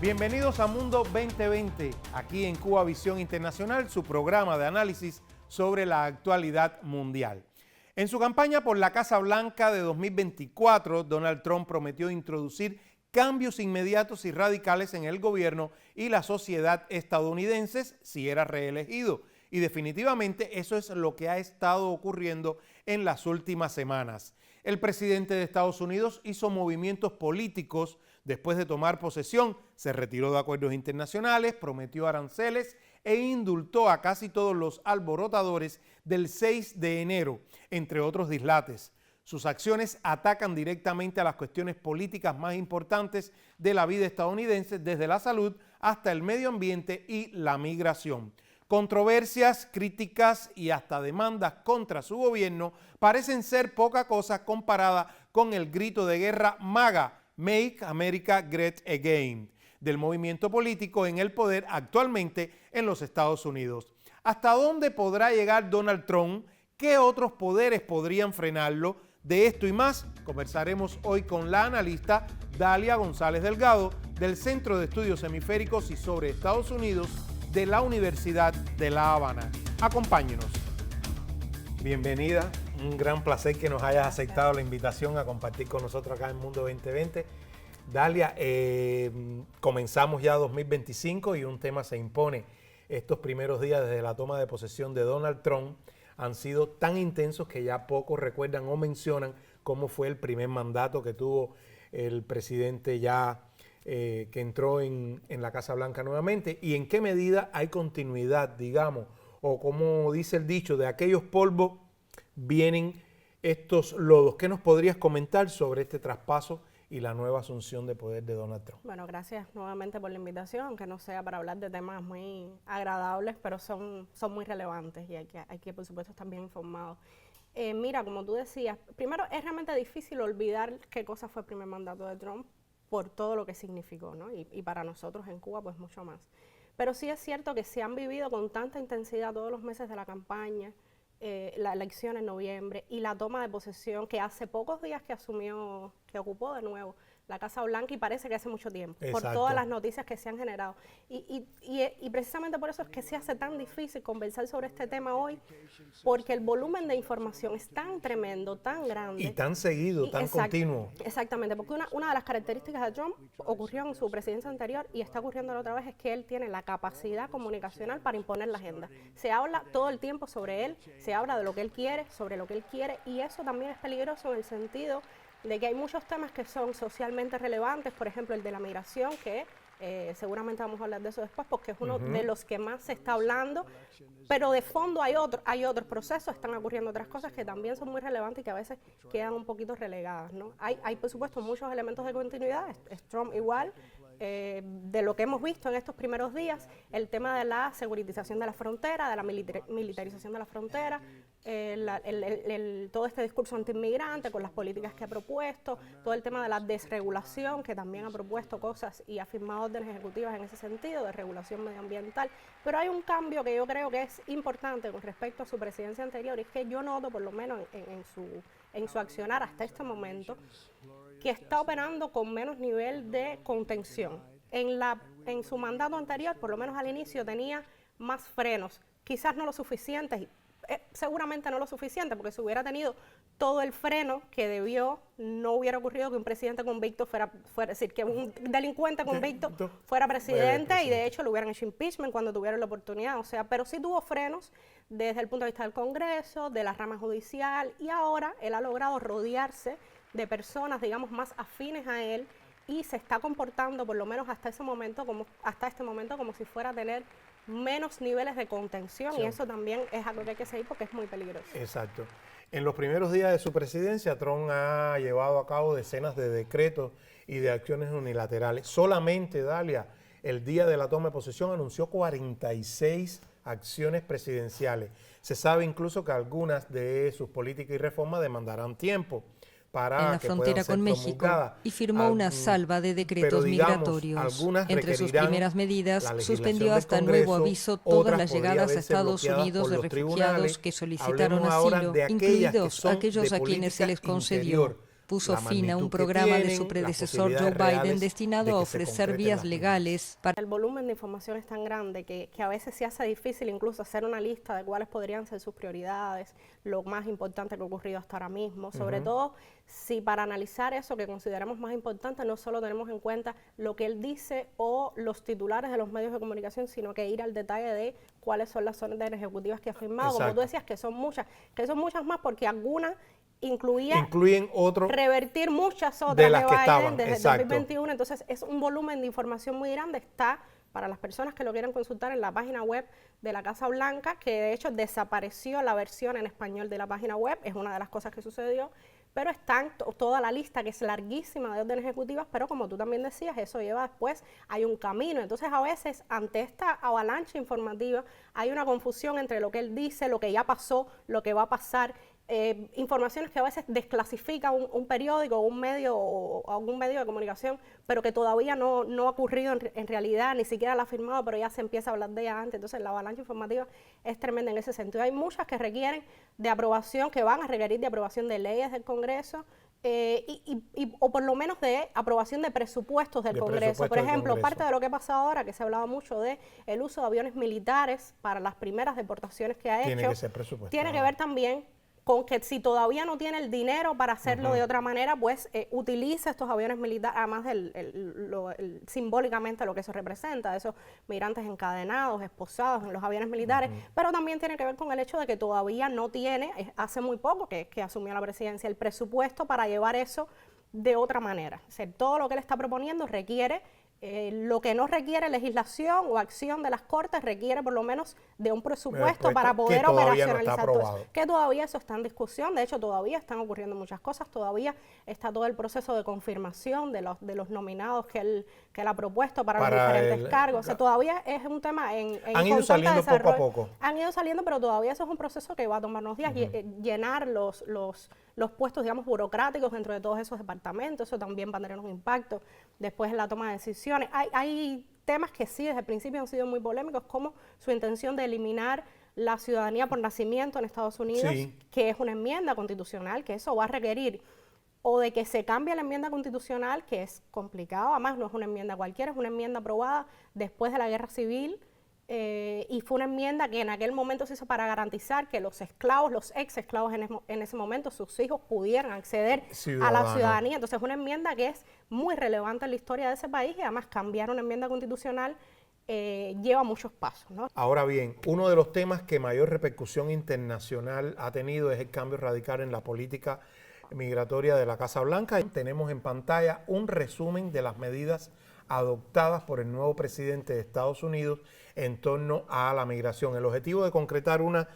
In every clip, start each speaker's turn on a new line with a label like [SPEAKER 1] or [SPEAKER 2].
[SPEAKER 1] Bienvenidos a Mundo 2020, aquí en Cuba Visión Internacional, su programa de análisis sobre la actualidad mundial. En su campaña por la Casa Blanca de 2024, Donald Trump prometió introducir cambios inmediatos y radicales en el gobierno y la sociedad estadounidenses si era reelegido. Y definitivamente eso es lo que ha estado ocurriendo en las últimas semanas. El presidente de Estados Unidos hizo movimientos políticos después de tomar posesión, se retiró de acuerdos internacionales, prometió aranceles e indultó a casi todos los alborotadores del 6 de enero, entre otros dislates. Sus acciones atacan directamente a las cuestiones políticas más importantes de la vida estadounidense, desde la salud hasta el medio ambiente y la migración. Controversias, críticas y hasta demandas contra su gobierno parecen ser poca cosa comparada con el grito de guerra MAGA, Make America Great Again, del movimiento político en el poder actualmente en los Estados Unidos. ¿Hasta dónde podrá llegar Donald Trump? ¿Qué otros poderes podrían frenarlo? De esto y más conversaremos hoy con la analista Dalia González Delgado del Centro de Estudios Hemisféricos y sobre Estados Unidos de la Universidad de La Habana. Acompáñenos. Bienvenida, un gran placer que nos hayas aceptado la invitación a compartir con nosotros acá en Mundo 2020. Dalia, comenzamos ya 2025 y un tema se impone. Estos primeros días desde la toma de posesión de Donald Trump han sido tan intensos que ya pocos recuerdan o mencionan cómo fue el primer mandato que tuvo el presidente ya que entró en la Casa Blanca nuevamente, y en qué medida hay continuidad, digamos, o como dice el dicho, de aquellos polvos vienen estos lodos. ¿Qué nos podrías comentar sobre este traspaso y la nueva asunción de poder de Donald Trump?
[SPEAKER 2] Bueno, gracias nuevamente por la invitación, aunque no sea para hablar de temas muy agradables, pero son muy relevantes y hay que por supuesto estar bien informados. Mira, como tú decías, primero es realmente difícil olvidar qué cosa fue el primer mandato de Trump por todo lo que significó, ¿no? Y para nosotros en Cuba, pues mucho más. Pero sí es cierto que se han vivido con tanta intensidad todos los meses de la campaña, la elección en noviembre y la toma de posesión que hace pocos días que ocupó de nuevo la Casa Blanca, y parece que hace mucho tiempo, por todas las noticias que se han generado. Y precisamente por eso es que se hace tan difícil conversar sobre este tema hoy, porque el volumen de información es tan tremendo, tan grande.
[SPEAKER 1] Y tan seguido, tan continuo.
[SPEAKER 2] Exactamente, porque una de las características de Trump ocurrió en su presidencia anterior y está ocurriendo la otra vez, es que él tiene la capacidad comunicacional para imponer la agenda. Se habla todo el tiempo sobre él, se habla de lo que él quiere, sobre lo que él quiere, y eso también es peligroso en el sentido de que hay muchos temas que son socialmente relevantes, por ejemplo el de la migración, que seguramente vamos a hablar de eso después, porque es uno de los que más se está hablando, pero de fondo hay otros procesos, están ocurriendo otras cosas que también son muy relevantes y que a veces quedan un poquito relegadas, ¿no? Hay por supuesto muchos elementos de continuidad, es Trump igual. De lo que hemos visto en estos primeros días, el tema de la seguritización de la frontera, de la militarización de la frontera, todo este discurso antiinmigrante con las políticas que ha propuesto, todo el tema de la desregulación, que también ha propuesto cosas y ha firmado órdenes ejecutivas en ese sentido, de regulación medioambiental. Pero hay un cambio que yo creo que es importante con respecto a su presidencia anterior, y es que yo noto, por lo menos en su accionar hasta este momento, que está operando con menos nivel de contención. En su mandato anterior, por lo menos al inicio, tenía más frenos, quizás no lo suficientes, seguramente no lo suficiente, porque si hubiera tenido todo el freno que debió, no hubiera ocurrido que un presidente convicto fuera decir, que un delincuente convicto fuera presidente, y de hecho lo hubieran hecho impeachment cuando tuvieron la oportunidad. O sea, pero sí tuvo frenos desde el punto de vista del Congreso, de la rama judicial, y ahora él ha logrado rodearse de personas, digamos, más afines a él, y se está comportando, por lo menos hasta este momento, como si fuera a tener menos niveles de contención, y eso también es algo que hay que seguir porque es muy peligroso.
[SPEAKER 1] Exacto. En los primeros días de su presidencia, Trump ha llevado a cabo decenas de decretos y de acciones unilaterales. Solamente, Dalia, el día de la toma de posesión anunció 46 acciones presidenciales. Se sabe incluso que algunas de sus políticas y reformas demandarán tiempo para
[SPEAKER 3] en la frontera con México, y firmó una salva de decretos migratorios. Entre sus primeras medidas, suspendió hasta nuevo aviso todas las llegadas a Estados Unidos de refugiados que solicitaron asilo, incluidos aquellos a quienes se les concedió. puso fin a un programa de su predecesor Joe Biden destinado a ofrecer vías legales para...
[SPEAKER 2] El volumen de información es tan grande que a veces se hace difícil incluso hacer una lista de cuáles podrían ser sus prioridades, lo más importante que ha ocurrido hasta ahora mismo, sobre todo si para analizar eso que consideramos más importante no solo tenemos en cuenta lo que él dice o los titulares de los medios de comunicación, sino que ir al detalle de cuáles son las órdenes ejecutivas que ha firmado. Exacto. Como tú decías, que son muchas más porque algunas incluyen revertir muchas otras de Biden estaban, desde el 2021, entonces es un volumen de información muy grande. Está para las personas que lo quieran consultar en la página web de la Casa Blanca, que de hecho desapareció la versión en español de la página web, es una de las cosas que sucedió, pero está toda la lista, que es larguísima, de órdenes ejecutivas, pero como tú también decías, eso lleva después, hay un camino. Entonces a veces ante esta avalancha informativa hay una confusión entre lo que él dice, lo que ya pasó, lo que va a pasar, informaciones que a veces desclasifica un periódico o un medio o algún medio de comunicación, pero que todavía no ha ocurrido en realidad, ni siquiera la ha firmado, pero ya se empieza a hablar de ella antes. Entonces la avalancha informativa es tremenda en ese sentido. Hay muchas que requieren de aprobación, que van a requerir de aprobación de leyes del Congreso, o por lo menos de aprobación de presupuestos del Congreso. Por ejemplo, parte de lo que ha pasado ahora, que se ha hablado mucho de el uso de aviones militares para las primeras deportaciones que ha hecho,
[SPEAKER 1] tiene que ser presupuesto.
[SPEAKER 2] Tiene que ver también con que si todavía no tiene el dinero para hacerlo de otra manera, pues utiliza estos aviones militares, además simbólicamente lo que eso representa, de esos migrantes encadenados, esposados en los aviones militares, pero también tiene que ver con el hecho de que todavía no tiene, hace muy poco que asumió la presidencia, el presupuesto para llevar eso de otra manera. O sea, todo lo que él está proponiendo requiere... lo que no requiere legislación o acción de las Cortes requiere por lo menos de un presupuesto para poder operacionalizar todo eso. Que todavía eso está en discusión, de hecho todavía están ocurriendo muchas cosas, todavía está todo el proceso de confirmación de los nominados que él ha propuesto para los diferentes cargos. O sea, todavía es un tema
[SPEAKER 1] han ido saliendo poco a poco.
[SPEAKER 2] Han ido saliendo, pero todavía eso es un proceso que va a tomar unos días, llenar los puestos, digamos, burocráticos dentro de todos esos departamentos. Eso también va a tener un impacto después en la toma de decisiones. Hay temas que sí, desde el principio han sido muy polémicos, como su intención de eliminar la ciudadanía por nacimiento en Estados Unidos, que es una enmienda constitucional, que eso va a requerir o de que se cambie la enmienda constitucional, que es complicado, además no es una enmienda cualquiera, es una enmienda aprobada después de la Guerra Civil, y fue una enmienda que en aquel momento se hizo para garantizar que los esclavos, los ex esclavos en ese momento, sus hijos pudieran acceder a la ciudadanía. Entonces es una enmienda que es muy relevante en la historia de ese país y además cambiar una enmienda constitucional lleva muchos pasos, ¿no?
[SPEAKER 1] Ahora bien, uno de los temas que mayor repercusión internacional ha tenido es el cambio radical en la política migratoria de la Casa Blanca. Tenemos en pantalla un resumen de las medidas adoptadas por el nuevo presidente de Estados Unidos en torno a la migración. El objetivo de concretar una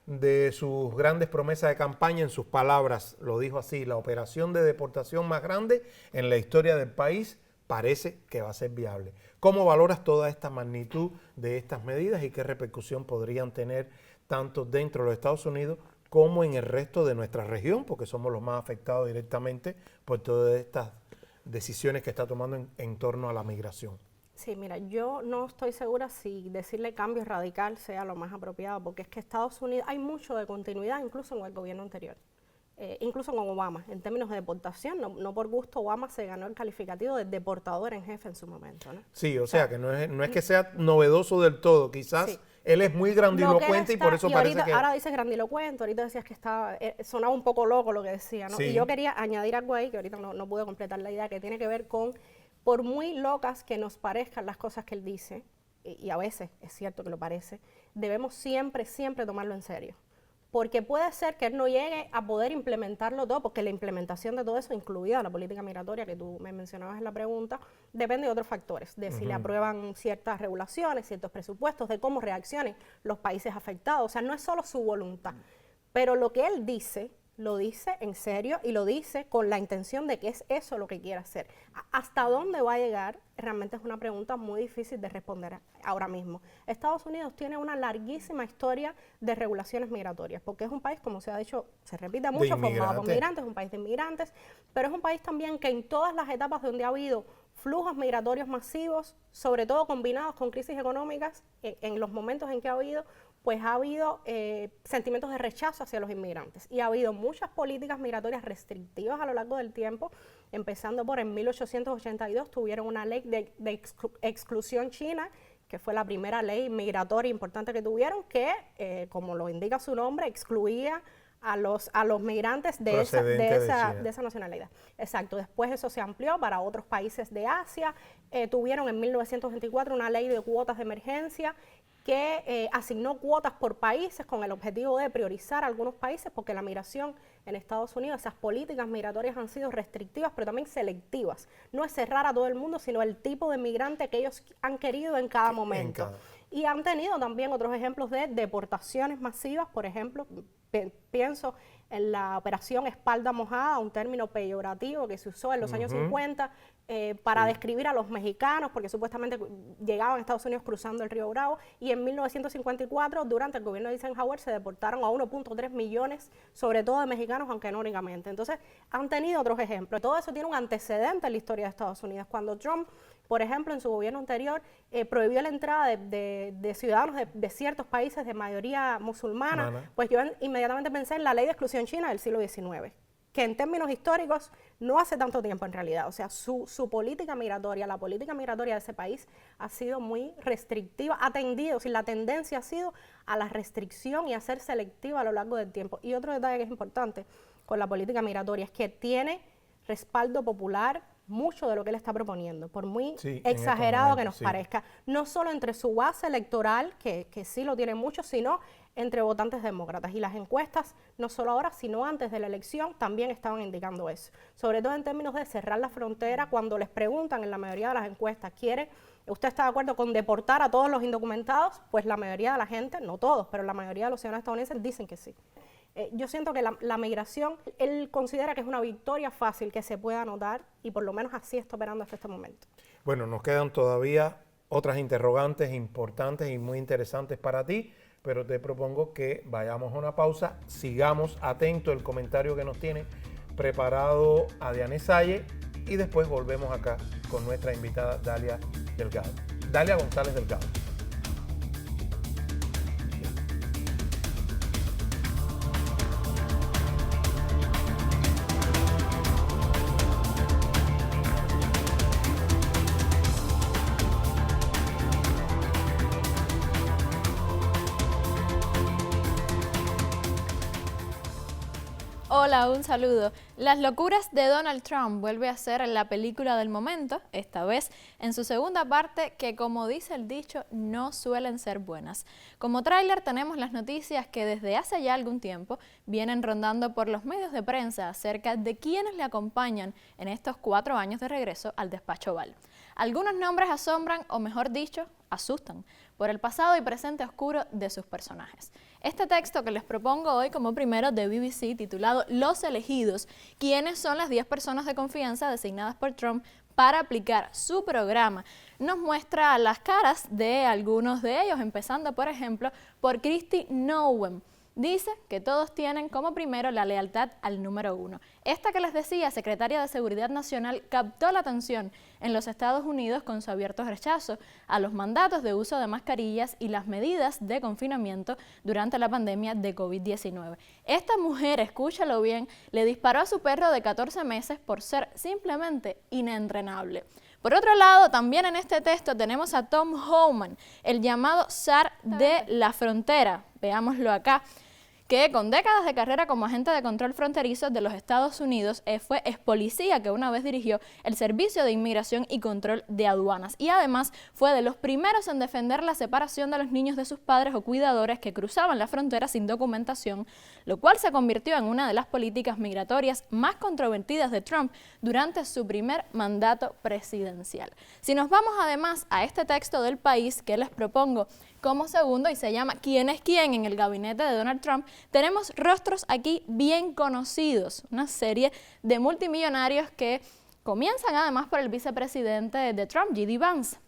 [SPEAKER 1] de sus grandes promesas de campaña, en sus palabras, lo dijo así: la operación de deportación más grande en la historia del país parece que va a ser viable. ¿Cómo valoras toda esta magnitud de estas medidas y qué repercusión podrían tener tanto dentro de los Estados Unidos como en el resto de nuestra región? Porque somos los más afectados directamente por todas estas decisiones que está tomando en torno a la migración.
[SPEAKER 2] Sí, mira, yo no estoy segura si decirle cambio radical sea lo más apropiado, porque es que Estados Unidos hay mucho de continuidad, incluso en el gobierno anterior, incluso con Obama, en términos de deportación. No por gusto Obama se ganó el calificativo de deportador en jefe en su momento, ¿no?
[SPEAKER 1] Sí, o sea que no es que sea novedoso del todo, quizás él es muy grandilocuente y por eso parece
[SPEAKER 2] ahorita,
[SPEAKER 1] que...
[SPEAKER 2] Ahora dices grandilocuente, ahorita decías que sonaba un poco loco lo que decía, ¿no? Y yo quería añadir algo ahí, que ahorita no pude completar la idea, que tiene que ver con, por muy locas que nos parezcan las cosas que él dice, y a veces es cierto que lo parece, debemos siempre tomarlo en serio. Porque puede ser que él no llegue a poder implementarlo todo, porque la implementación de todo eso, incluida la política migratoria que tú me mencionabas en la pregunta, depende de otros factores, de si le aprueban ciertas regulaciones, ciertos presupuestos, de cómo reaccionen los países afectados. O sea, no es solo su voluntad, pero lo que él dice, lo dice en serio y lo dice con la intención de que es eso lo que quiere hacer. ¿Hasta dónde va a llegar? Realmente es una pregunta muy difícil de responder ahora mismo. Estados Unidos tiene una larguísima historia de regulaciones migratorias, porque es un país, como se ha dicho, se repite mucho, formado por migrantes, es un país de inmigrantes, pero es un país también que en todas las etapas donde ha habido flujos migratorios masivos, sobre todo combinados con crisis económicas, en los momentos en que ha habido, pues ha habido sentimientos de rechazo hacia los inmigrantes y ha habido muchas políticas migratorias restrictivas a lo largo del tiempo, empezando por en 1882 tuvieron una ley de exclusión china, que fue la primera ley migratoria importante que tuvieron, que, como lo indica su nombre, excluía a los migrantes de esa nacionalidad. Exacto. Después eso se amplió para otros países de Asia. Tuvieron en 1924 una ley de cuotas de emergencia que asignó cuotas por países con el objetivo de priorizar algunos países, porque la migración en Estados Unidos, esas políticas migratorias han sido restrictivas, pero también selectivas. No es cerrar a todo el mundo, sino el tipo de migrante que ellos han querido en cada momento. Y han tenido también otros ejemplos de deportaciones masivas, por ejemplo, pienso en la operación espalda mojada, un término peyorativo que se usó en los años 50 para describir a los mexicanos, porque supuestamente llegaban a Estados Unidos cruzando el río Bravo, y en 1954, durante el gobierno de Eisenhower, se deportaron a 1.3 millones, sobre todo de mexicanos, aunque no únicamente. Entonces, han tenido otros ejemplos. Todo eso tiene un antecedente en la historia de Estados Unidos. Cuando Trump, por ejemplo, en su gobierno anterior, prohibió la entrada de ciudadanos de ciertos países de mayoría musulmana, pues yo inmediatamente pensé en la ley de exclusión china del siglo XIX, que en términos históricos no hace tanto tiempo en realidad. O sea, su política migratoria, la política migratoria de ese país ha sido muy restrictiva, ha tendido, la tendencia ha sido a la restricción y a ser selectiva a lo largo del tiempo. Y otro detalle que es importante con la política migratoria es que tiene respaldo popular, mucho de lo que él está proponiendo, por muy exagerado que nos parezca, no solo entre su base electoral, que sí lo tiene mucho, sino entre votantes demócratas. Y las encuestas, no solo ahora, sino antes de la elección, también estaban indicando eso. Sobre todo en términos de cerrar la frontera, cuando les preguntan en la mayoría de las encuestas, ¿usted está de acuerdo con deportar a todos los indocumentados? Pues la mayoría de la gente, no todos, pero la mayoría de los ciudadanos estadounidenses dicen que sí. Yo siento que la migración, él considera que es una victoria fácil que se pueda anotar y por lo menos así está operando hasta este momento.
[SPEAKER 1] Bueno, nos quedan todavía otras interrogantes importantes y muy interesantes para ti, pero te propongo que vayamos a una pausa, sigamos atentos el comentario que nos tiene preparado Adiane Salle y después volvemos acá con nuestra invitada Dalia González Delgado.
[SPEAKER 4] Hola, un saludo. Las locuras de Donald Trump vuelve a ser la película del momento, esta vez en su segunda parte que, como dice el dicho, no suelen ser buenas. Como tráiler tenemos las noticias que desde hace ya algún tiempo vienen rondando por los medios de prensa acerca de quienes le acompañan en estos 4 años de regreso al despacho Oval. Algunos nombres asombran, o mejor dicho, asustan, por el pasado y presente oscuro de sus personajes. Este texto que les propongo hoy como primero de BBC, titulado Los elegidos, quienes son las 10 personas de confianza designadas por Trump para aplicar su programa, nos muestra las caras de algunos de ellos, empezando por ejemplo por Kristi Noem. Dice que todos tienen como primero la lealtad al número 1. Esta que les decía, secretaria de Seguridad Nacional, captó la atención en los Estados Unidos con su abierto rechazo a los mandatos de uso de mascarillas y las medidas de confinamiento durante la pandemia de COVID-19. Esta mujer, escúchalo bien, le disparó a su perro de 14 meses por ser simplemente inentrenable. Por otro lado, también en este texto tenemos a Tom Homan, el llamado zar de la frontera, veámoslo acá, que con décadas de carrera como agente de control fronterizo de los Estados Unidos, fue expolicía que una vez dirigió el Servicio de Inmigración y Control de Aduanas y además fue de los primeros en defender la separación de los niños de sus padres o cuidadores que cruzaban la frontera sin documentación, lo cual se convirtió en una de las políticas migratorias más controvertidas de Trump durante su primer mandato presidencial. Si nos vamos además a este texto del País que les propongo como segundo y se llama ¿Quién es quién? En el gabinete de Donald Trump, tenemos rostros aquí bien conocidos, una serie de multimillonarios que comienzan además por el vicepresidente de Trump, J.D. Vance.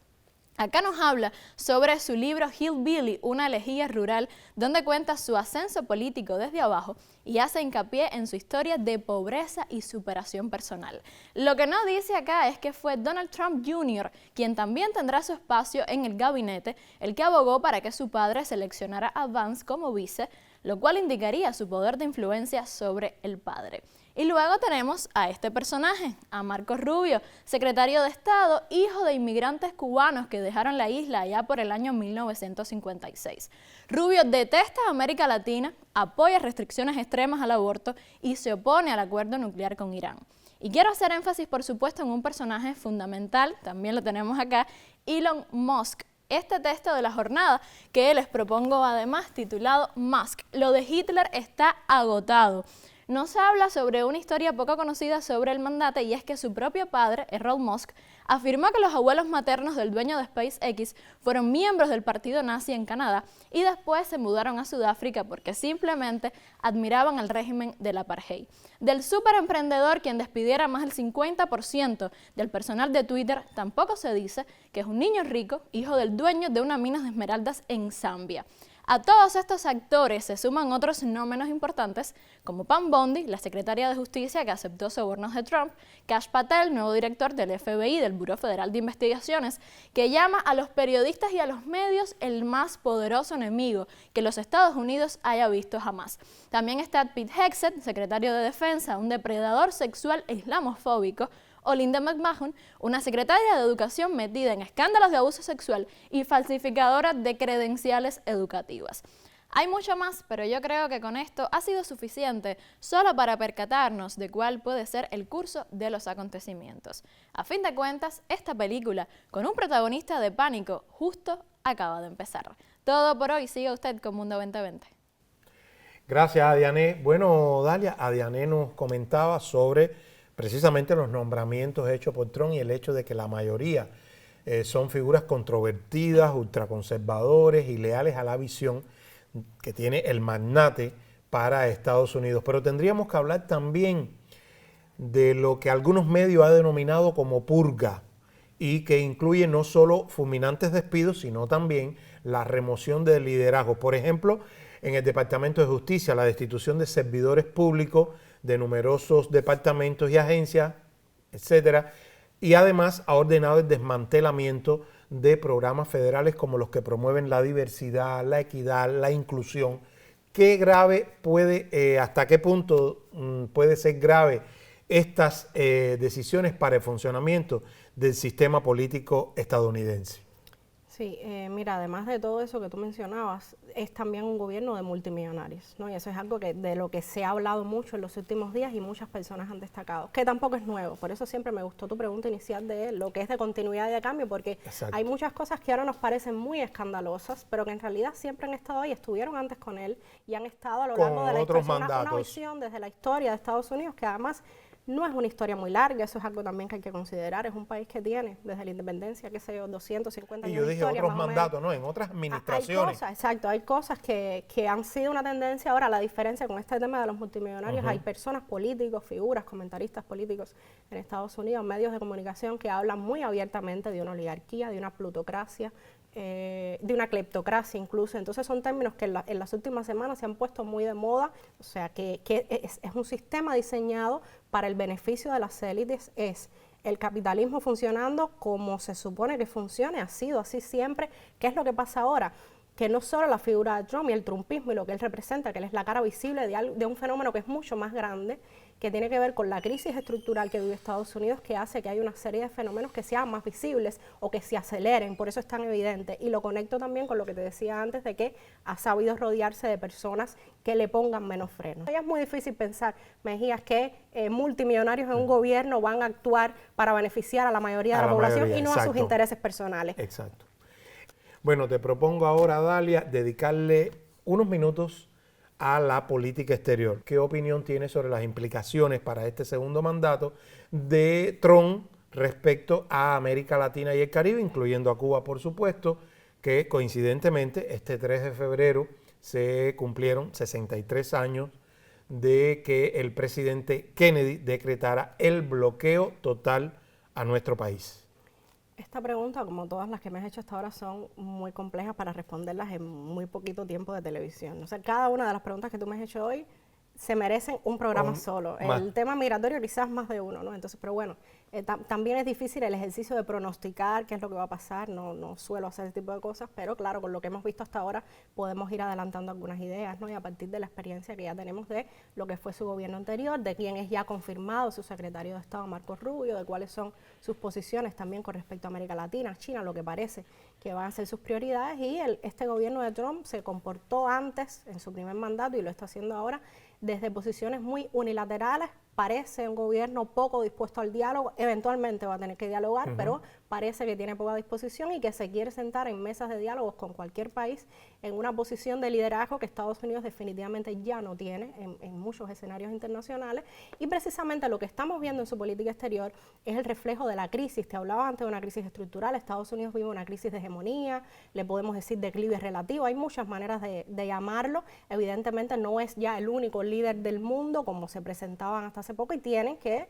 [SPEAKER 4] Acá nos habla sobre su libro Hillbilly, una elegía rural, donde cuenta su ascenso político desde abajo y hace hincapié en su historia de pobreza y superación personal. Lo que no dice acá es que fue Donald Trump Jr., quien también tendrá su espacio en el gabinete, el que abogó para que su padre seleccionara a Vance como vice, lo cual indicaría su poder de influencia sobre el padre. Y luego tenemos a este personaje, a Marco Rubio, secretario de Estado, hijo de inmigrantes cubanos que dejaron la isla allá por el año 1956. Rubio detesta a América Latina, apoya restricciones extremas al aborto y se opone al acuerdo nuclear con Irán. Y quiero hacer énfasis, por supuesto, en un personaje fundamental, también lo tenemos acá, Elon Musk. Este texto de la jornada que les propongo además titulado Musk, lo de Hitler está agotado. Nos habla sobre una historia poco conocida sobre el mandate y es que su propio padre, Elon Musk, afirmó que los abuelos maternos del dueño de SpaceX fueron miembros del partido nazi en Canadá y después se mudaron a Sudáfrica porque simplemente admiraban el régimen del apartheid. Del superemprendedor quien despidiera más del 50% del personal de Twitter, tampoco se dice que es un niño rico, hijo del dueño de una mina de esmeraldas en Zambia. A todos estos actores se suman otros no menos importantes, como Pam Bondi, la secretaria de Justicia que aceptó sobornos de Trump, Kash Patel, nuevo director del FBI, del Buró Federal de Investigaciones, que llama a los periodistas y a los medios el más poderoso enemigo que los Estados Unidos haya visto jamás. También está Pete Hegseth, secretario de Defensa, un depredador sexual e islamofóbico, o Linda McMahon, una secretaria de Educación metida en escándalos de abuso sexual y falsificadora de credenciales educativas. Hay mucho más, pero yo creo que con esto ha sido suficiente solo para percatarnos de cuál puede ser el curso de los acontecimientos. A fin de cuentas, esta película, con un protagonista de pánico, justo acaba de empezar. Todo por hoy, siga usted con Mundo 2020.
[SPEAKER 1] Gracias, Adiané. Bueno, Dalia, Adiané nos comentaba sobre precisamente los nombramientos hechos por Trump y el hecho de que la mayoría son figuras controvertidas, ultraconservadores y leales a la visión que tiene el magnate para Estados Unidos. Pero tendríamos que hablar también de lo que algunos medios han denominado como purga y que incluye no solo fulminantes despidos, sino también la remoción del liderazgo. Por ejemplo, en el Departamento de Justicia, la destitución de servidores públicos de numerosos departamentos y agencias, etcétera, y además ha ordenado el desmantelamiento de programas federales como los que promueven la diversidad, la equidad, la inclusión. ¿Qué grave puede, hasta qué punto puede ser grave estas decisiones para el funcionamiento del sistema político estadounidense?
[SPEAKER 2] Sí, mira, además de todo eso que tú mencionabas, es también un gobierno de multimillonarios, ¿no? Y eso es algo de lo que se ha hablado mucho en los últimos días y muchas personas han destacado, que tampoco es nuevo. Por eso siempre me gustó tu pregunta inicial de lo que es de continuidad y de cambio, porque Exacto. Hay muchas cosas que ahora nos parecen muy escandalosas, pero que en realidad siempre han estado ahí, estuvieron antes con él y han estado a lo largo de la historia. Una visión desde la historia de Estados Unidos que además no es una historia muy larga, eso es algo también que hay que considerar. Es un país que tiene, desde la independencia, qué sé yo, 250 años de historia. Y yo dije otros mandatos, ¿no? En otras administraciones. Hay cosas, exacto, hay cosas que han sido una tendencia. Ahora, la diferencia con este tema de los multimillonarios, hay personas políticos, figuras, comentaristas políticos en Estados Unidos, medios de comunicación que hablan muy abiertamente de una oligarquía, de una plutocracia, de una cleptocracia incluso. Entonces son términos que en las últimas semanas se han puesto muy de moda, o sea que es un sistema diseñado para el beneficio de las élites, es el capitalismo funcionando como se supone que funcione, ha sido así siempre. ¿Qué es lo que pasa ahora? Que no solo la figura de Trump y el trumpismo y lo que él representa, que él es la cara visible de un fenómeno que es mucho más grande, que tiene que ver con la crisis estructural que vive Estados Unidos, que hace que haya una serie de fenómenos que sean más visibles o que se aceleren, por eso es tan evidente. Y lo conecto también con lo que te decía antes de que ha sabido rodearse de personas que le pongan menos freno. Es muy difícil pensar, Mejías, que multimillonarios en un gobierno van a actuar para beneficiar a la mayoría de la población y no Exacto. A sus intereses personales.
[SPEAKER 1] Exacto. Bueno, te propongo ahora, Dalia, dedicarle unos minutos a la política exterior. ¿Qué opinión tienes sobre las implicaciones para este segundo mandato de Trump respecto a América Latina y el Caribe, incluyendo a Cuba, por supuesto, que coincidentemente este 3 de febrero se cumplieron 63 años de que el presidente Kennedy decretara el bloqueo total a nuestro país?
[SPEAKER 2] Esta pregunta, como todas las que me has hecho hasta ahora, son muy complejas para responderlas en muy poquito tiempo de televisión. O sea, cada una de las preguntas que tú me has hecho hoy se merecen un programa solo. El tema migratorio quizás más de uno, ¿no? Entonces, pero bueno, también es difícil el ejercicio de pronosticar qué es lo que va a pasar, no suelo hacer ese tipo de cosas, pero claro, con lo que hemos visto hasta ahora podemos ir adelantando algunas ideas, ¿no? Y a partir de la experiencia que ya tenemos de lo que fue su gobierno anterior, de quién es ya confirmado su secretario de Estado, Marco Rubio, de cuáles son sus posiciones también con respecto a América Latina, China, lo que parece que van a ser sus prioridades, y este gobierno de Trump se comportó antes, en su primer mandato, y lo está haciendo ahora, desde posiciones muy unilaterales. Parece un gobierno poco dispuesto al diálogo, eventualmente va a tener que dialogar, pero parece que tiene poca disposición y que se quiere sentar en mesas de diálogos con cualquier país en una posición de liderazgo que Estados Unidos definitivamente ya no tiene en muchos escenarios internacionales. Y precisamente lo que estamos viendo en su política exterior es el reflejo de la crisis. Te hablaba antes de una crisis estructural. Estados Unidos vive una crisis de hegemonía, le podemos decir declive relativo, hay muchas maneras de llamarlo. Evidentemente no es ya el único líder del mundo como se presentaban hasta hace poco, y tienen que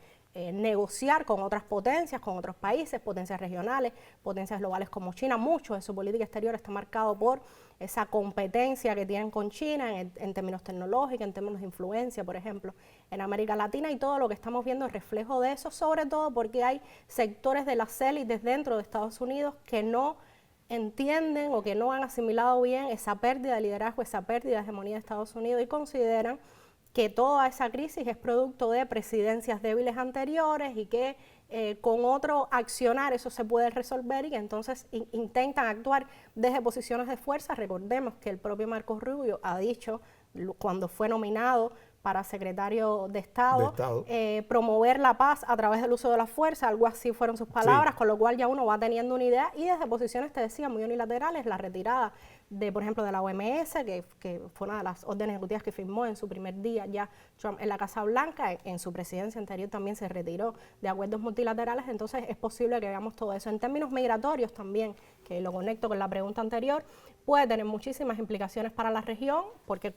[SPEAKER 2] negociar con otras potencias, con otros países, potencias regionales, potencias globales como China. Mucho de su política exterior está marcado por esa competencia que tienen con China en términos tecnológicos, en términos de influencia, por ejemplo, en América Latina, y todo lo que estamos viendo es reflejo de eso, sobre todo porque hay sectores de las élites dentro de Estados Unidos que no entienden o que no han asimilado bien esa pérdida de liderazgo, esa pérdida de hegemonía de Estados Unidos, y consideran que toda esa crisis es producto de presidencias débiles anteriores y que con otro accionar eso se puede resolver, y que entonces intentan actuar desde posiciones de fuerza. Recordemos que el propio Marco Rubio ha dicho, cuando fue nominado para secretario de Estado. Promover la paz a través del uso de la fuerza, algo así fueron sus palabras, sí. Con lo cual ya uno va teniendo una idea, y desde posiciones, te decía, muy unilaterales, la retirada de, por ejemplo, de la OMS, que fue una de las órdenes ejecutivas que firmó en su primer día ya Trump en la Casa Blanca. En su presidencia anterior también se retiró de acuerdos multilaterales. Entonces es posible que veamos todo eso. En términos migratorios también, que lo conecto con la pregunta anterior, puede tener muchísimas implicaciones para la región, porque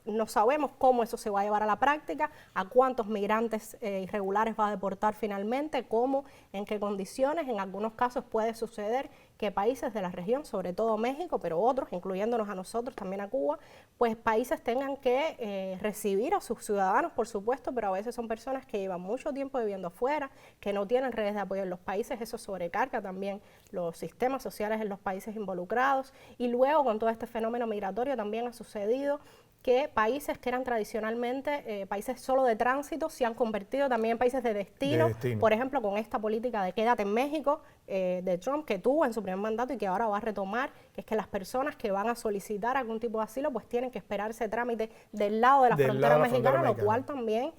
[SPEAKER 2] no sabemos cómo eso se va a llevar a la práctica, a cuántos migrantes irregulares va a deportar finalmente, cómo, en qué condiciones. En algunos casos puede suceder que países de la región, sobre todo México, pero otros, incluyéndonos a nosotros, también a Cuba, pues países tengan que recibir a sus ciudadanos, por supuesto, pero a veces son personas que llevan mucho tiempo viviendo afuera, que no tienen redes de apoyo en los países. Eso sobrecarga también los sistemas sociales en los países involucrados. Y luego, con todo este fenómeno migratorio, también ha sucedido que países que eran tradicionalmente países solo de tránsito se han convertido también en países de destino. Por ejemplo, con esta política de quédate en México de Trump, que tuvo en su primer mandato y que ahora va a retomar, que es que las personas que van a solicitar algún tipo de asilo pues tienen que esperar ese trámite del lado de la frontera mexicana, lo cual también,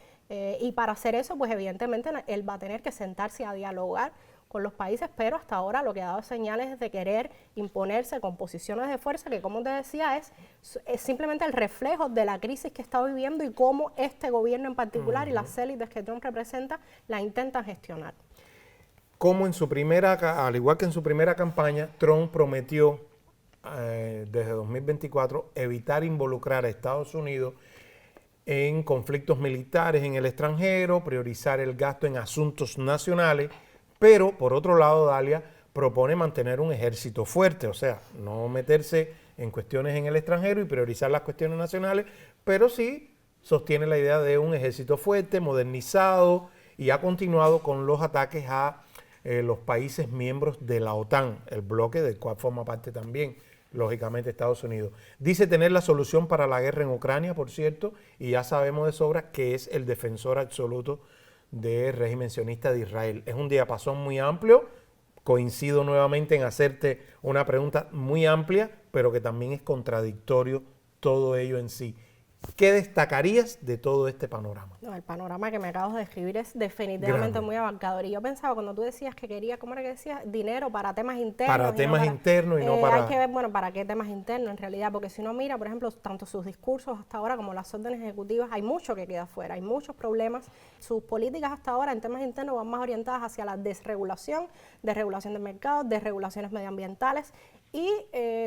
[SPEAKER 2] y para hacer eso pues evidentemente él va a tener que sentarse a dialogar con los países, pero hasta ahora lo que ha dado señales es de querer imponerse con posiciones de fuerza, que como te decía es simplemente el reflejo de la crisis que está viviendo y cómo este gobierno en particular y las élites que Trump representa la intentan gestionar.
[SPEAKER 1] Como al igual que en su primera campaña, Trump prometió desde 2024 evitar involucrar a Estados Unidos en conflictos militares en el extranjero, priorizar el gasto en asuntos nacionales. Pero, por otro lado, Dalia propone mantener un ejército fuerte, o sea, no meterse en cuestiones en el extranjero y priorizar las cuestiones nacionales, pero sí sostiene la idea de un ejército fuerte, modernizado, y ha continuado con los ataques a los países miembros de la OTAN, el bloque del cual forma parte también, lógicamente, Estados Unidos. Dice tener la solución para la guerra en Ucrania, por cierto, y ya sabemos de sobra que es el defensor absoluto del régimen sionista de Israel. Es un diapasón muy amplio. Coincido nuevamente en hacerte una pregunta muy amplia, pero que también es contradictorio todo ello en sí. ¿Qué destacarías de todo este panorama?
[SPEAKER 2] No, el panorama que me acabas de describir es definitivamente
[SPEAKER 1] grande,
[SPEAKER 2] muy abarcador. Y yo pensaba, cuando tú decías que quería, ¿cómo era que decías? Dinero para temas internos.
[SPEAKER 1] Para temas internos y no para...
[SPEAKER 2] Hay que ver, bueno, ¿para qué temas internos en realidad? Porque si uno mira, por ejemplo, tanto sus discursos hasta ahora como las órdenes ejecutivas, hay mucho que queda fuera, hay muchos problemas. Sus políticas hasta ahora en temas internos van más orientadas hacia la desregulación de mercados, desregulaciones medioambientales. Y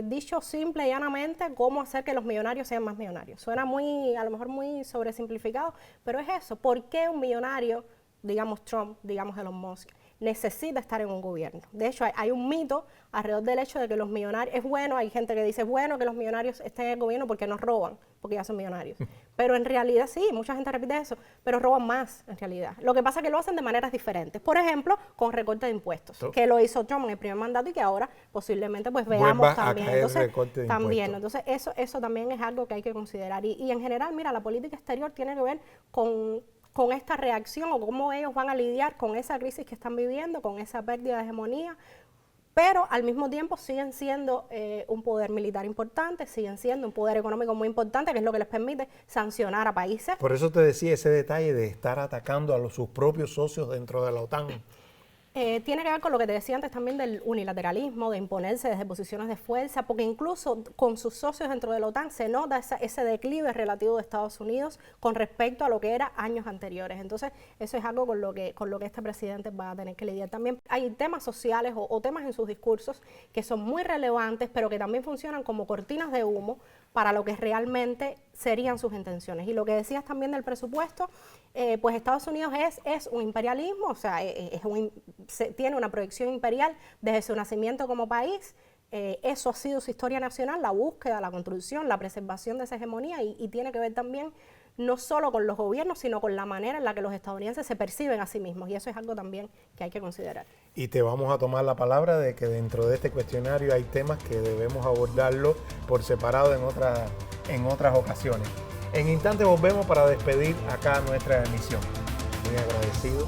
[SPEAKER 2] dicho simple y llanamente, cómo hacer que los millonarios sean más millonarios. Suena muy, a lo mejor muy sobresimplificado, pero es eso. ¿Por qué un millonario, digamos Trump, digamos Elon Musk, necesita estar en un gobierno. De hecho, hay un mito alrededor del hecho de que los millonarios, es bueno, hay gente que dice, es bueno que los millonarios estén en el gobierno porque nos roban, porque ya son millonarios. Pero en realidad sí, mucha gente repite eso, pero roban más en realidad. Lo que pasa es que lo hacen de maneras diferentes. Por ejemplo, con recorte de impuestos, que lo hizo Trump en el primer mandato y que ahora posiblemente pues veamos también. Entonces eso también es algo que hay que considerar. Y en general, mira, la política exterior tiene que ver con esta reacción o cómo ellos van a lidiar con esa crisis que están viviendo, con esa pérdida de hegemonía, pero al mismo tiempo siguen siendo un poder militar importante, siguen siendo un poder económico muy importante, que es lo que les permite sancionar a países.
[SPEAKER 1] Por eso te decía ese detalle de estar atacando a sus propios socios dentro de la OTAN.
[SPEAKER 2] Tiene que ver con lo que te decía antes también del unilateralismo, de imponerse desde posiciones de fuerza, porque incluso con sus socios dentro de la OTAN se nota ese declive relativo de Estados Unidos con respecto a lo que era años anteriores. Entonces, eso es algo con lo que este presidente va a tener que lidiar también. Hay temas sociales o temas en sus discursos que son muy relevantes, pero que también funcionan como cortinas de humo para lo que realmente serían sus intenciones. Y lo que decías también del presupuesto, pues Estados Unidos es un imperialismo, o sea, tiene una proyección imperial desde su nacimiento como país. Eso ha sido su historia nacional, la búsqueda, la construcción, la preservación de esa hegemonía y tiene que ver también no solo con los gobiernos, sino con la manera en la que los estadounidenses se perciben a sí mismos, y eso es algo también que hay que considerar.
[SPEAKER 1] Y te vamos a tomar la palabra de que dentro de este cuestionario hay temas que debemos abordarlo por separado en otras ocasiones. En instantes volvemos para despedir acá nuestra emisión. Muy agradecido.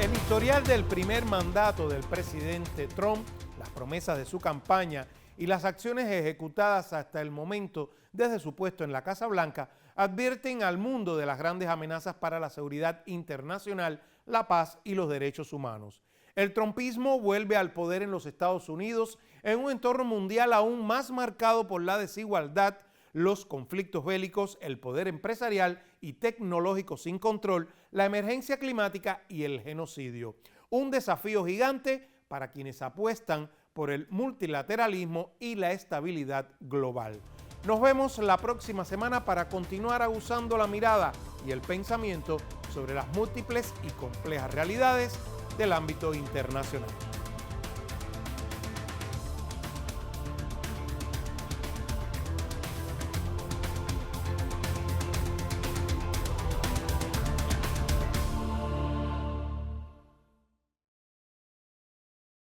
[SPEAKER 1] El historial del primer mandato del presidente Trump, las promesas de su campaña y las acciones ejecutadas hasta el momento desde su puesto en la Casa Blanca advierten al mundo de las grandes amenazas para la seguridad internacional, la paz y los derechos humanos. El trumpismo vuelve al poder en los Estados Unidos en un entorno mundial aún más marcado por la desigualdad, los conflictos bélicos, el poder empresarial y tecnológico sin control, la emergencia climática y el genocidio. Un desafío gigante para quienes apuestan por el multilateralismo y la estabilidad global. Nos vemos la próxima semana para continuar aguzando la mirada y el pensamiento sobre las múltiples y complejas realidades del ámbito internacional.